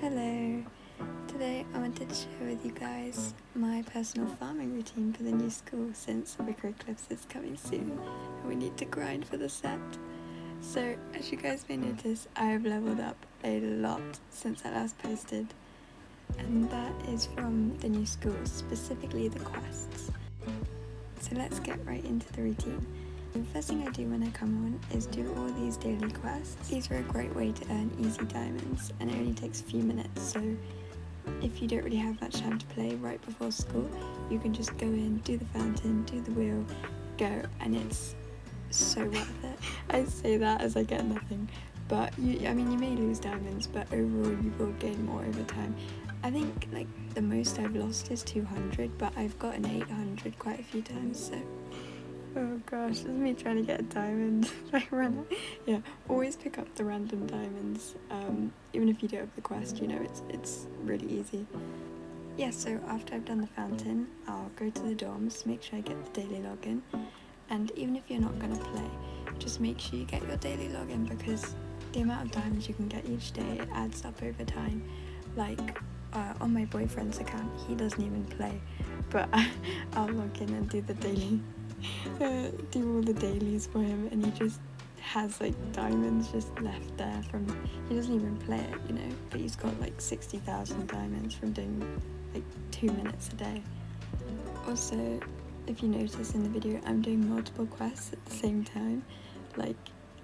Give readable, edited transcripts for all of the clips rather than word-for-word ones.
Hello, today I wanted to share with you guys my personal farming routine for the new school since Wicker Eclipse is coming soon and we need to grind for the set. So as you guys may notice, I have leveled up a lot since I last posted, and that is from the new school, specifically the quests. So let's get right into the routine. The first thing I do when I come on is do all these daily quests. These are a great way to earn easy diamonds and it only takes a few minutes, so if you don't really have much time to play right before school, you can just go in, do the fountain, do the wheel, go, and it's so worth it. I say that as I get nothing, but you may lose diamonds, but overall you will gain more over time. I think like the most I've lost is 200, but I've gotten 800 quite a few times, so oh gosh, this is me trying to get a diamond. Always pick up the random diamonds. Even if you do have the quest, it's really easy. So after I've done the fountain, I'll go to the dorms, make sure I get the daily login. And even if you're not going to play, just make sure you get your daily login, because the amount of diamonds you can get each day, it adds up over time. On my boyfriend's account, he doesn't even play, but I'll log in and do the daily. Do all the dailies for him, and he just has diamonds just left there from, he doesn't even play it, but he's got 60,000 diamonds from doing 2 minutes a day. Also, if you notice in the video, I'm doing multiple quests at the same time, like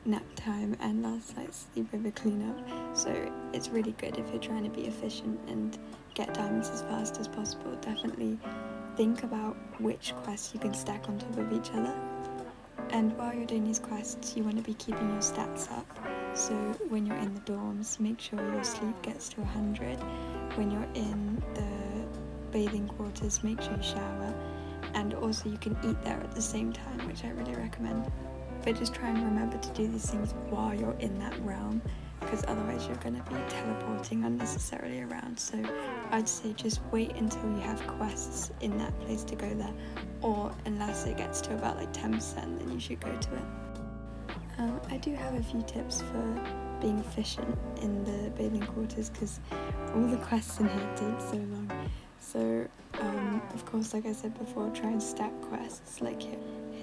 nap time and last night's sleepover cleanup, so it's really good if you're trying to be efficient and get diamonds as fast as possible. Definitely think about which quests you can stack on top of each other, and while you're doing these quests you want to be keeping your stats up. So when you're in the dorms, make sure your sleep gets to 100. When you're in the bathing quarters, make sure you shower, and also you can eat there at the same time, which I really recommend. But just try and remember to do these things while you're in that realm, because otherwise you're going to be teleporting unnecessarily around. So I'd say just wait until you have quests in that place to go there, or unless it gets to about 10%, then you should go to it. I do have a few tips for being efficient in the bathing quarters, because all the quests in here take so long. So of course, like I said before, try and stack quests.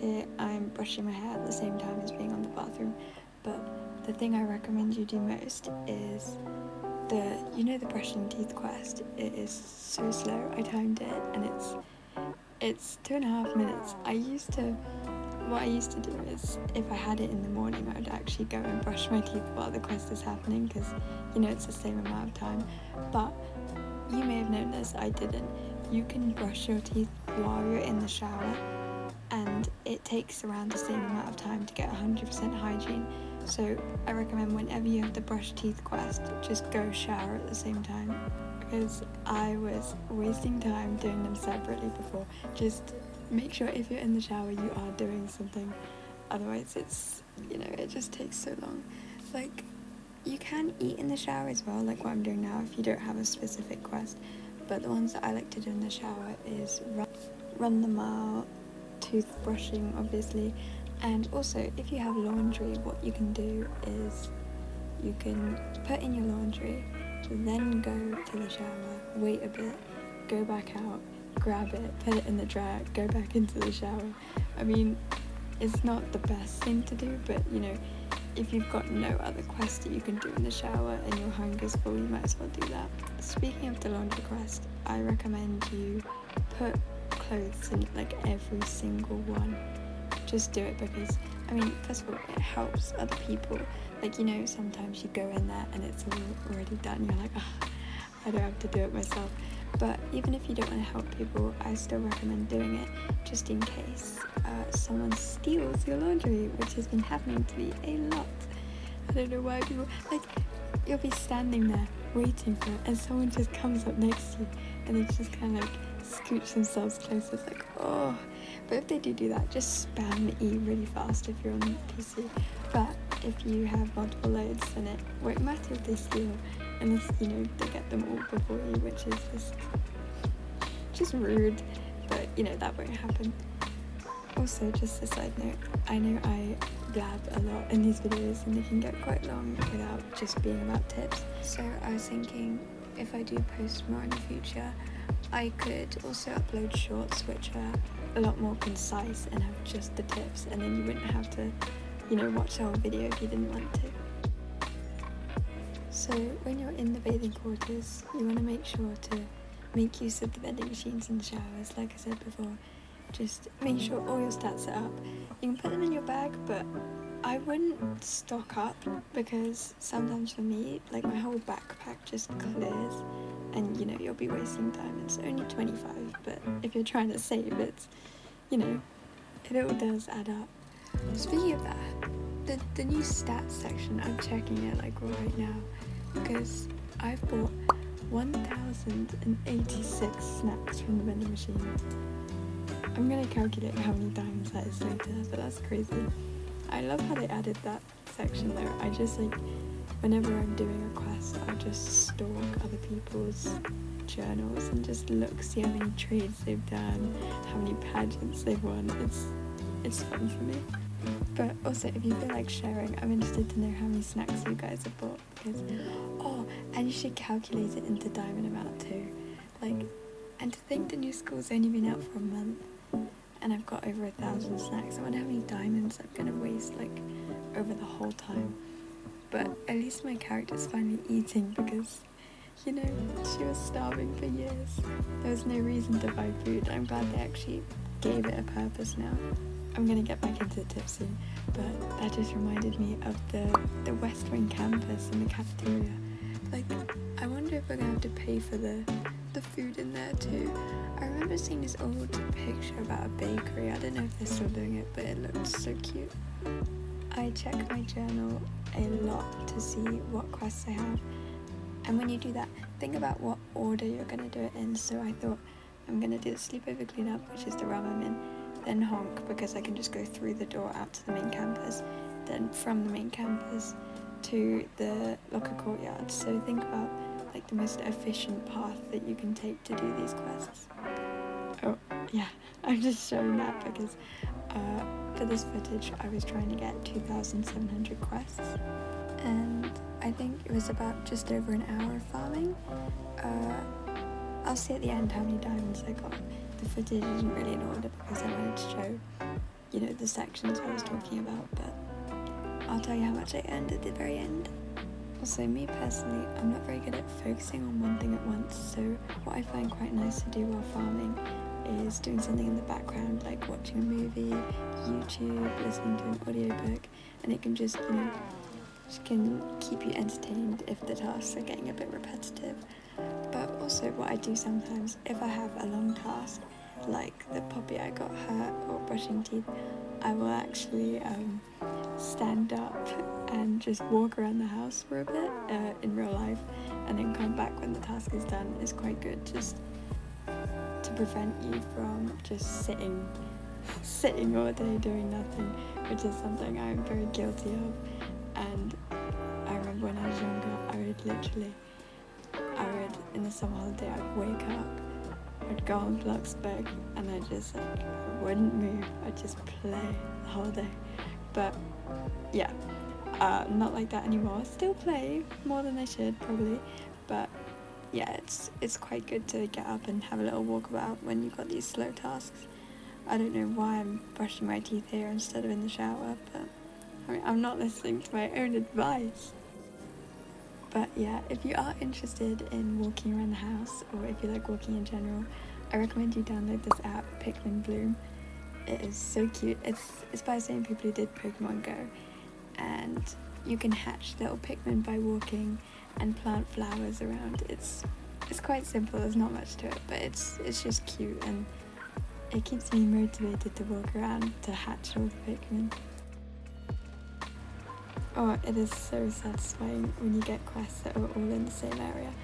Here I'm brushing my hair at the same time as being on the bathroom, but the thing I recommend you do most is the brushing teeth quest. It is so slow. I timed it and it's 2.5 minutes. What I used to do is, if I had it in the morning, I would actually go and brush my teeth while the quest is happening, because it's the same amount of time. But you may have known this, I didn't. You can brush your teeth while you're in the shower, and it takes around the same amount of time to get 100% hygiene. So I recommend whenever you have the brush teeth quest, just go shower at the same time, because I was wasting time doing them separately before. Just make sure if you're in the shower you are doing something, otherwise it just takes so long. You can eat in the shower as well, like what I'm doing now, if you don't have a specific quest, but the ones that I like to do in the shower is run the mile, toothbrushing obviously, and also if you have laundry, what you can do is you can put in your laundry, then go to the shower, wait a bit, go back out, grab it, put it in the dryer, go back into the shower. It's not the best thing to do, but if you've got no other quest that you can do in the shower and your hunger's full, you might as well do that. Speaking of the laundry quest, I recommend you put clothes in every single one. Just do it, because first of all, it helps other people. Sometimes you go in there and it's already done, you're like, I don't have to do it myself. But even if you don't want to help people, I still recommend doing it, just in case someone steals your laundry, which has been happening to me a lot. I don't know why people, you'll be standing there waiting for it, and someone just comes up next to you, and they just kind of scooch themselves closer. It's oh. But if they do that, just spam E really fast if you're on PC. But if you have multiple loads, then it won't matter if they steal, unless they get them all before you, which is just rude. But that won't happen. Also, just a side note, I know I blab a lot in these videos and they can get quite long without just being about tips. So I was thinking, if I do post more in the future, I could also upload shorts which are a lot more concise and have just the tips, and then you wouldn't have to, watch the whole video if you didn't want to. So when you're in the bathing quarters, you want to make sure to make use of the vending machines in the showers. Like I said before, just make sure all your stats are up. You can put them in your bag, but I wouldn't stock up, because sometimes for me, like, my whole backpack just clears and you'll be wasting time. It's only 25, but if you're trying to save, it's it all does add up. Speaking of that, the new stats section, I'm checking it like right now, because I've bought 1,086 snacks from the vending machine. I'm gonna calculate how many diamonds that is later, but that's crazy. I love how they added that section though. I just whenever I'm doing a quest, I'll just stalk other people's journals and just see how many trades they've done, how many pageants they've won. It's fun for me. But also, if you feel like sharing, I'm interested to know how many snacks you guys have bought, because and you should calculate it into diamond amount too. And to think the new school's only been out for a month and I've got over 1,000 snacks. I wonder how many diamonds I'm gonna waste over the whole time. But at least my character's finally eating, because she was starving for years. There was no reason to buy food. I'm glad they actually gave it a purpose now. I'm gonna get back into the tips soon, but that just reminded me of the West Wing campus and the cafeteria. I wonder if we're gonna have to pay for the food in there too. I remember seeing this old picture about a bakery. I don't know if they're still doing it, but it looked so cute. I check my journal a lot to see what quests I have, and when you do that, think about what order you're gonna do it in. So I thought I'm gonna do the sleepover cleanup, which is the realm I'm in, then honk, because I can just go through the door out to the main campus, then from the main campus to the locker courtyard. So think about the most efficient path that you can take to do these quests. Oh yeah, I'm just showing that because for this footage I was trying to get 2,700 quests, and I think it was about just over an hour of farming. I'll see at the end how many diamonds I got. The footage isn't really in order because I wanted to show, the sections I was talking about, but I'll tell you how much I earned at the very end. Also, me personally, I'm not very good at focusing on one thing at once, so what I find quite nice to do while farming is doing something in the background, like watching a movie, YouTube, listening to an audiobook, and it can just can keep you entertained if the tasks are getting a bit repetitive. But also what I do sometimes, if I have a long task, like the puppy I got hurt or brushing teeth, I will actually stand up and just walk around the house for a bit in real life, and then come back when the task is done. Is quite good, just to prevent you from just sitting all day doing nothing, which is something I'm very guilty of. And I remember when I was younger, I would in the summer holiday, I'd wake up, I'd go on Bloxburg, and I just wouldn't move. I'd just play the whole day. But yeah, not like that anymore. Still play more than I should probably, but yeah, it's quite good to get up and have a little walk about when you've got these slow tasks. I don't know why I'm brushing my teeth here instead of in the shower, but I'm not listening to my own advice. But yeah, if you are interested in walking around the house, or if you like walking in general, I recommend you download this app, Pikmin Bloom. It is so cute. It's by the same people who did Pokemon Go, and you can hatch little Pikmin by walking and plant flowers around. It's quite simple. There's not much to it, but it's just cute, and it keeps me motivated to walk around to hatch all the Pikmin. Oh, it is so satisfying when you get quests that are all in the same area.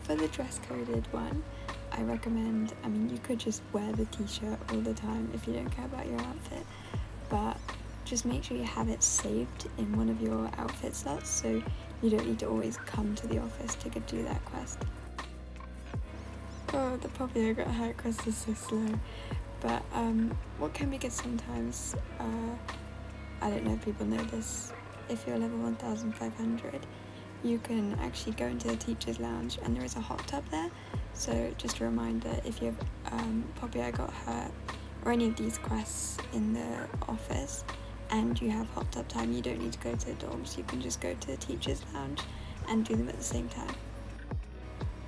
For the dress-coded one, I recommend, you could just wear the t-shirt all the time if you don't care about your outfit, but just make sure you have it saved in one of your outfit slots, so you don't need to always come to the office to do that quest. Oh, the puppy I got hurt quest is so slow. But what can be good sometimes, I don't know if people know this, if you're level 1,500, you can actually go into the teacher's lounge and there is a hot tub there. So just a reminder, if you have Poppy I Got Hurt or any of these quests in the office and you have hot tub time, you don't need to go to the dorms, you can just go to the teacher's lounge and do them at the same time.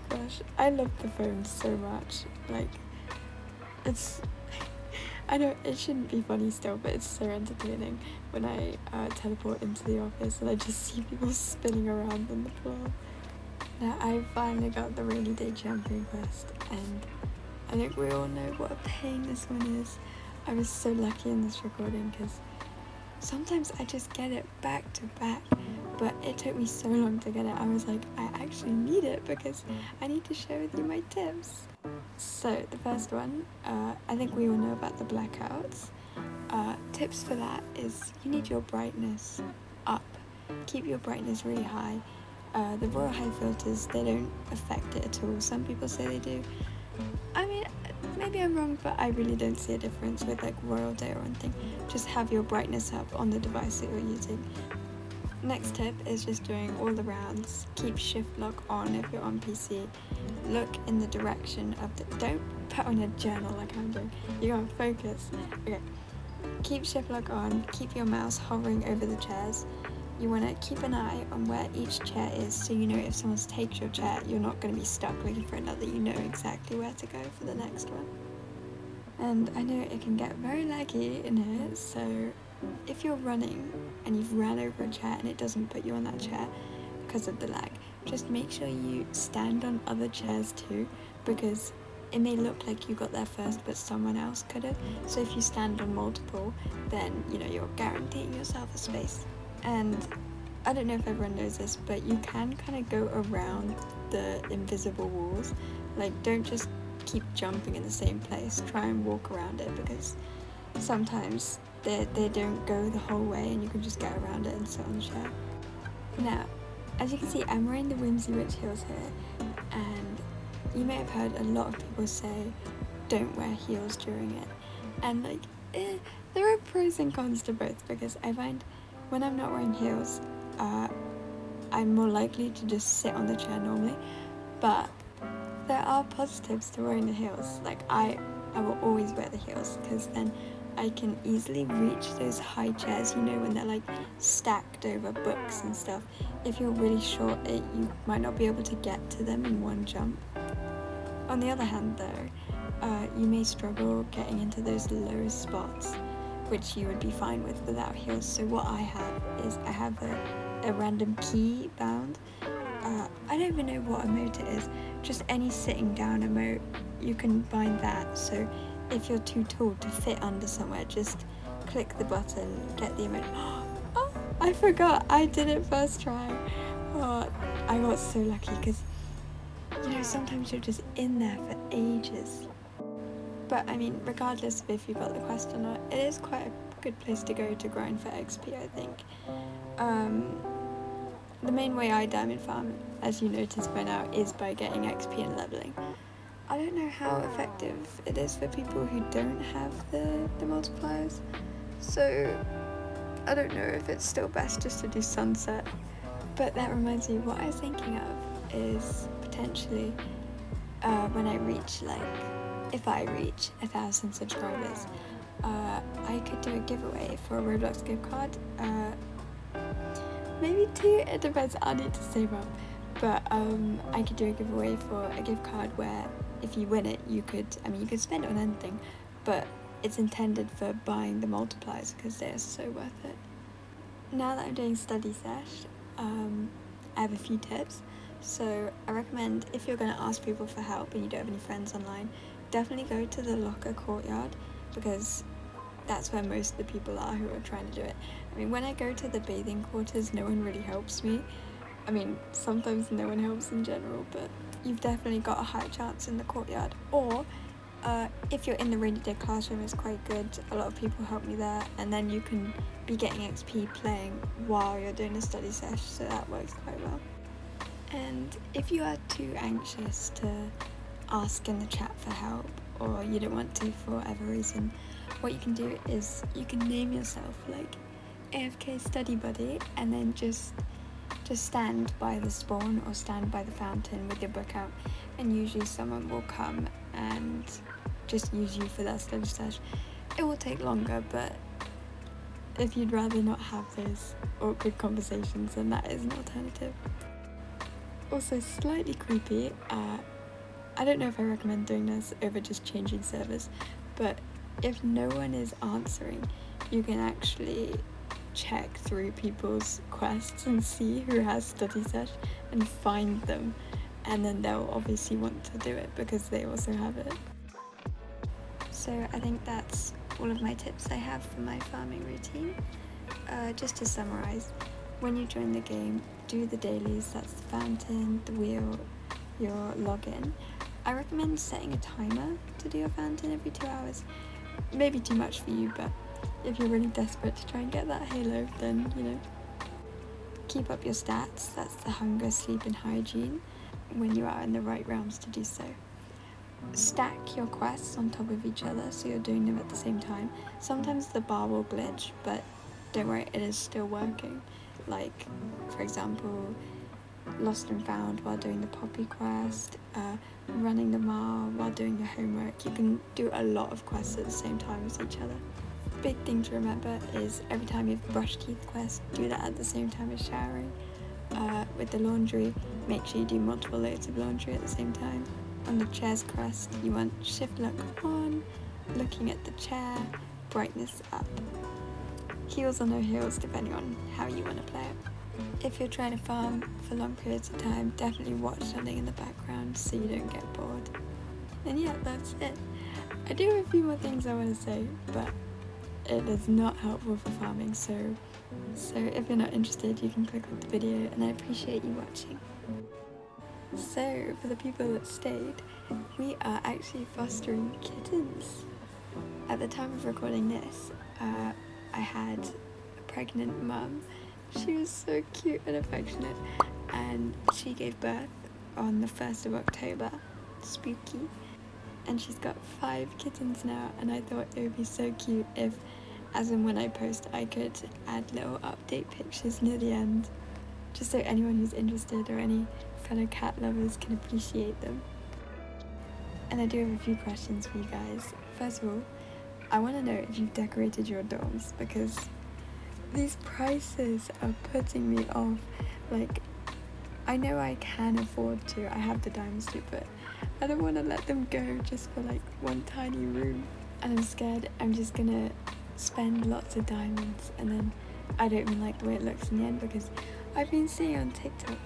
Gosh, I love the phone so much. Like, it's, I know it shouldn't be funny still, but it's so entertaining when I teleport into the office and I just see people spinning around on the floor. Now I finally got the rainy day champion quest, and I think we all know what a pain this one is. I was so lucky in this recording because sometimes I just get it back to back, but it took me so long to get it. I was like, I actually need it because I need to share with you my tips. So the first one, I think we all know about the blackouts. Tips for that is you need your brightness up. Keep your brightness really high. The Royale high filters, they don't affect it at all. Some people say they do. I mean, maybe I'm wrong, but I really don't see a difference with like Royale Day or anything. Just have your brightness up on the device that you're using. Next tip is just doing all the rounds. Keep shift lock on if you're on PC. Look in the direction of the, don't put on a journal like I'm doing. You gotta focus. Okay. Keep shift lock on, keep your mouse hovering over the chairs. You want to keep an eye on where each chair is so you know if someone takes your chair, you're not going to be stuck looking for another. You know exactly where to go for the next one. And I know it can get very laggy in here, so if you're running and you've ran over a chair and it doesn't put you on that chair because of the lag, just make sure you stand on other chairs too, because it may look like you got there first but someone else could have. So if you stand on multiple, then you know you're guaranteeing yourself a space. And I don't know if everyone knows this, but you can kind of go around the invisible walls. Like, don't just keep jumping in the same place. Try and walk around it, because sometimes they don't go the whole way and you can just get around it and sit on the chair. Now, as you can see, I'm wearing the Whimsy Witch heels here, and you may have heard a lot of people say don't wear heels during it. And like, there are pros and cons to both, because I find when I'm not wearing heels, I'm more likely to just sit on the chair normally, but there are positives to wearing the heels. Like, I will always wear the heels, because then I can easily reach those high chairs, you know, when they're like stacked over books and stuff. If you're really short, you might not be able to get to them in one jump. On the other hand though, you may struggle getting into those low spots, which you would be fine with without heels. So what I have is I have a random key bound. I don't even know what emote it is, just any sitting down emote, you can bind that. So if you're too tall to fit under somewhere, just click the button, get the emote. Oh, I forgot, I did it first try. Oh, I got so lucky, because you know, sometimes you're just in there for ages. But I mean, regardless of if you got the quest or not, it is quite a good place to go to grind for XP, I think. The main way I diamond farm, as you noticed by now, is by getting XP and leveling. I don't know how effective it is for people who don't have the multipliers, so I don't know if it's still best just to do sunset. But that reminds me, what I was thinking of is potentially when I reach, like, if I reach 1,000 subscribers, I could do a giveaway for a Roblox gift card. Maybe 2, it depends, I'll need to save up. But I could do a giveaway for a gift card where if you win it, you could spend it on anything, but it's intended for buying the multipliers because they're so worth it. Now that I'm doing study sesh, I have a few tips. So I recommend, if you're going to ask people for help and you don't have any friends online, definitely go to the locker courtyard, because that's where most of the people are who are trying to do it. I mean, when I go to the bathing quarters, no one really helps me. I mean, sometimes no one helps in general, but you've definitely got a high chance in the courtyard. Or if you're in the rainy day classroom, it's quite good. A lot of people help me there, and then you can be getting XP playing while you're doing a study sesh, so that works quite well. And if you are too anxious to ask in the chat for help, or you don't want to for whatever reason, what you can do is you can name yourself like AFK Study Buddy, and then just just stand by the spawn or stand by the fountain with your book out, and usually someone will come and just use you for their study stash. It will take longer, but if you'd rather not have those awkward conversations, then that is an alternative. Also slightly creepy, I don't know if I recommend doing this over just changing servers, but if no one is answering, you can actually check through people's quests and see who has study sesh and find them, and then they'll obviously want to do it because they also have it. So I think that's all of my tips I have for my farming routine. Just to summarize, when you join the game, do the dailies, that's the fountain, the wheel, your login. I recommend setting a timer to do your fountain every 2 hours. Maybe too much for you, but if you're really desperate to try and get that halo, then, you know. Keep up your stats, that's the hunger, sleep and hygiene, when you are in the right realms to do so. Stack your quests on top of each other so you're doing them at the same time. Sometimes the bar will glitch, but don't worry, it is still working. Like, for example, lost and found while doing the poppy quest, running the mile while doing your homework. You can do a lot of quests at the same time as each other. Big thing to remember is every time you have a brush teeth quest, do that at the same time as showering. With the laundry, make sure you do multiple loads of laundry at the same time. On the chairs quest, you want shift look on, looking at the chair, brightness up. Heals or no heals depending on how you want to play it. If you're trying to farm for long periods of time, definitely watch something in the background so you don't get bored. And yeah, that's it. I do have a few more things I want to say, but it is not helpful for farming, so if you're not interested, you can click off the video, and I appreciate you watching. So, for the people that stayed, we are actually fostering kittens. At the time of recording this, I had a pregnant mum. She was so cute and affectionate, and she gave birth on the 1st of October, spooky, and she's got 5 kittens now, and I thought it would be so cute if, as and when I post, I could add little update pictures near the end, just so anyone who's interested or any fellow cat lovers can appreciate them. And I do have a few questions for you guys. First of all, I want to know if you've decorated your dorms, because these prices are putting me off. Like, I know I can afford to, I have the diamonds to, but I don't want to let them go just for like one tiny room. And I'm scared I'm just gonna spend lots of diamonds and then I don't even like the way it looks in the end, because I've been seeing on TikTok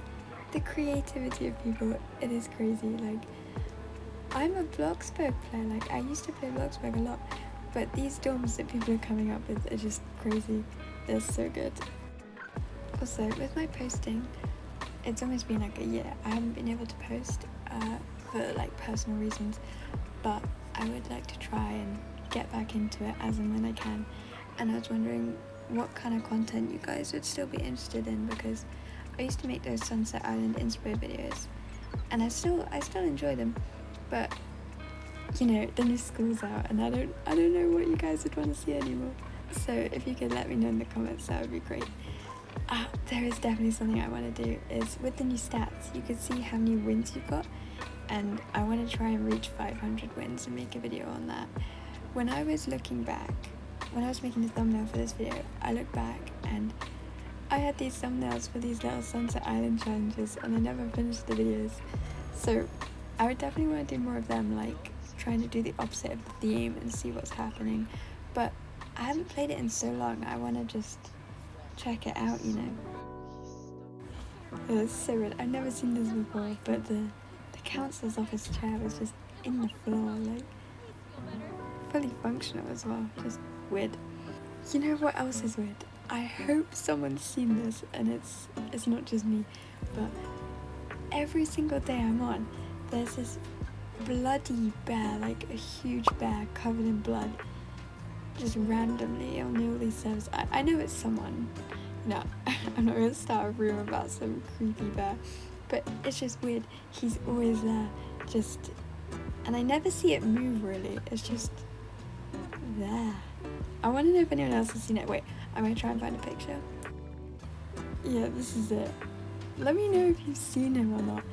the creativity of people, it is crazy. Like, I'm a Bloxburg player, like I used to play Bloxburg a lot, but these dorms that people are coming up with are just crazy. They're so good. Also, with my posting, it's almost been like a year. I haven't been able to post for like personal reasons, but I would like to try and get back into it as and when I can. And I was wondering what kind of content you guys would still be interested in, because I used to make those Sunset Island inspo videos, and I still enjoy them, but you know, the new school's out and I don't know what you guys would want to see anymore. So if you could let me know in the comments, that would be great. There is definitely something I want to do, is with the new stats, you can see how many wins you've got, and I want to try and reach 500 wins and make a video on that. When I was looking back, when I was making the thumbnail for this video, I looked back and I had these thumbnails for these little Sunset Island challenges and I never finished the videos. So I would definitely want to do more of them, like trying to do the opposite of the theme and see what's happening. But I haven't played it in so long, I want to just check it out, you know. It's so weird, I've never seen this before, but the councillor's office chair was just in the floor, like fully functional as well, just weird. You know what else is weird? I hope someone's seen this and it's not just me, but every single day I'm on, there's this bloody bear, like a huge bear covered in blood, just randomly on all these servers. I know it's someone. No, I'm not going to start a rumor about some creepy bear, but it's just weird. He's always there, just, and I never see it move really. It's just there. I want to know if anyone else has seen it. Wait, I'm going to try and find a picture. Yeah, this is it. let me know if you've seen him or not.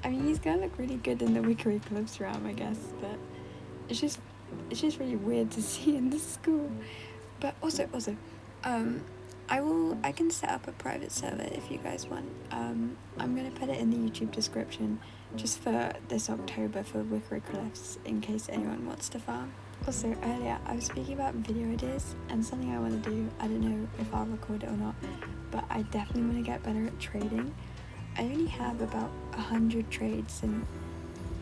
I mean, he's gonna look really good in the Wicker Eclipse realm, I guess, but it's just really weird to see in the school. But also, I can set up a private server if you guys want. I'm gonna put it in the YouTube description just for this October for Wicker Eclipse in case anyone wants to farm. Also, earlier I was speaking about video ideas and something I want to do. I don't know if I'll record it or not, but I definitely want to get better at trading. I only have about 100 trades, and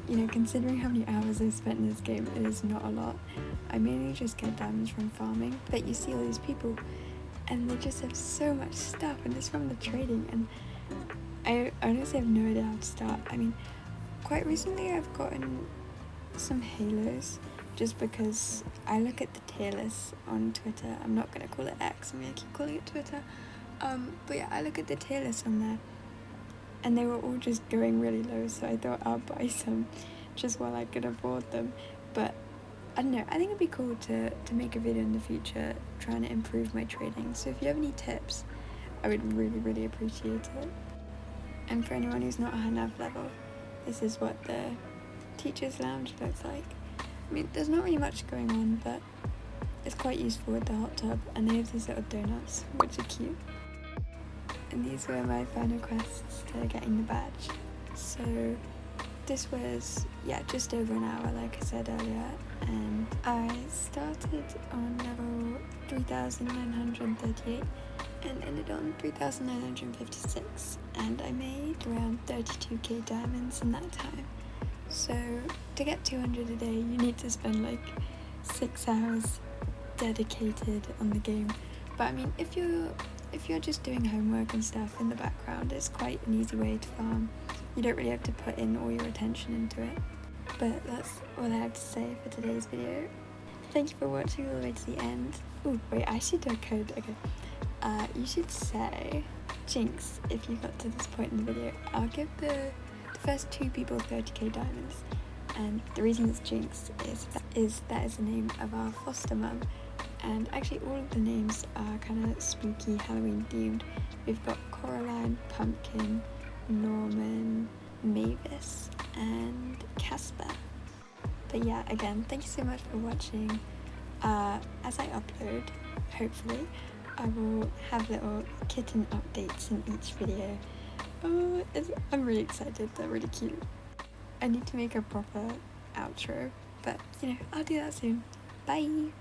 you know, considering how many hours I spent in this game, it is not a lot. I mainly just get diamonds from farming, but you see all these people and they just have so much stuff, and it's from the trading, and I honestly have no idea how to start. I mean, quite recently I've gotten some halos just because I look at the tier list on Twitter. I'm not gonna call it X, I'm gonna keep calling it Twitter. But yeah, I look at the tier list on there and they were all just going really low, so I thought I'll buy some just while I could afford them. But I don't know, I think it'd be cool to make a video in the future trying to improve my trading. So if you have any tips, I would really appreciate it. And for anyone who's not a high nav level, this is what the teacher's lounge looks like. I mean, there's not really much going on, but it's quite useful with the hot tub, and they have these little donuts, which are cute. And these were my final quests to getting the badge. So this was, yeah, just over an hour, like I said earlier, and I started on level 3,938 and ended on 3,956, and I made around 32k diamonds in that time. So to get 200 a day, you need to spend like 6 hours dedicated on the game. But I mean, if you're just doing homework and stuff in the background, it's quite an easy way to farm. You don't really have to put in all your attention into it. But that's all I have to say for today's video. Thank you for watching all the way to the end. Oh wait, I should do a code. Okay. You should say Jinx if you got to this point in the video. I'll give the first 2 people 30k diamonds, and the reason it's Jinx is that is the name of our foster mum, and actually all of the names are kind of spooky Halloween themed. We've got Coraline, Pumpkin, Norman, Mavis, and Casper. But yeah, again, thank you so much for watching. As I upload, hopefully I will have little kitten updates in each video. Oh, I'm really excited, they're really cute. I need to make a proper outro, but you know, I'll do that soon. Bye!